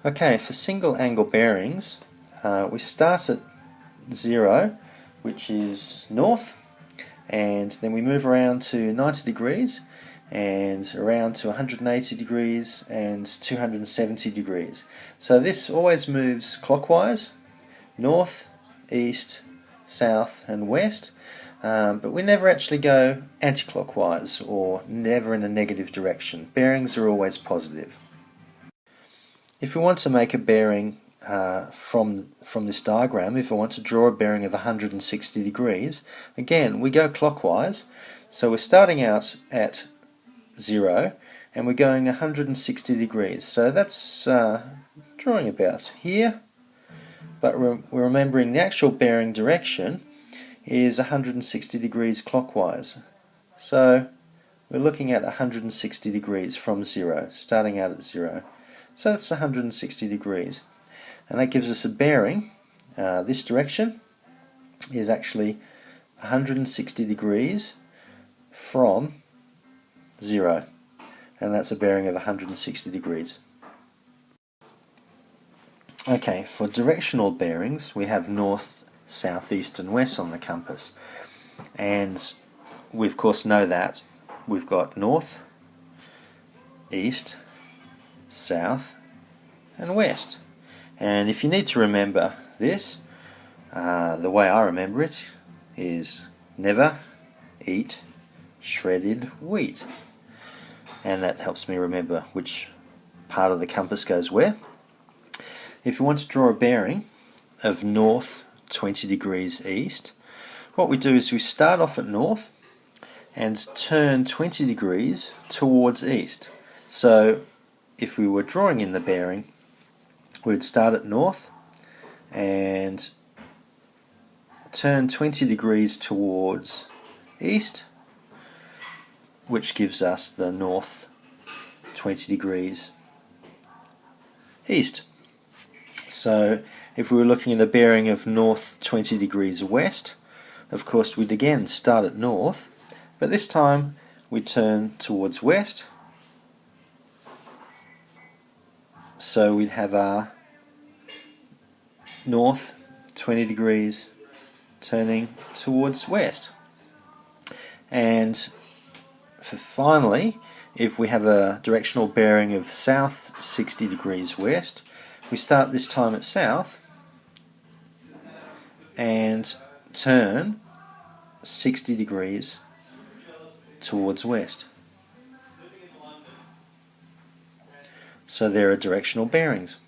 Okay, for single angle bearings, we start at 0, which is north, and then we move around to 90 degrees and around to 180 degrees and 270 degrees. So this always moves clockwise, north, east, south and west, but we never actually go anti-clockwise or never in a negative direction. Bearings are always positive. If we want to make a bearing from this diagram, if I want to draw a bearing of 160 degrees, again we go clockwise, so we're starting out at 0 and we're going 160 degrees. So that's drawing about here, but we're remembering the actual bearing direction is 160 degrees clockwise. So we're looking at 160 degrees from 0, starting out at 0. So that's 160 degrees. And that gives us a bearing. This direction is actually 160 degrees from 0. And that's a bearing of 160 degrees. Okay, for directional bearings we have north, south, east and west on the compass. And we of course know that we've got north, east, south and west. And if you need to remember this, the way I remember it is never eat shredded wheat. And that helps me remember which part of the compass goes where. If you want to draw a bearing of north 20 degrees east, what we do is we start off at north and turn 20 degrees towards east. So if we were drawing in the bearing, we would start at north and turn 20 degrees towards east, which gives us the north 20 degrees east. So if we were looking at a bearing of north 20 degrees west, of course we'd again start at north, but this time we turn towards west. So we'd have our north 20 degrees turning towards west. And finally, if we have a directional bearing of south 60 degrees west, we start this time at south and turn 60 degrees towards west. So there are directional bearings.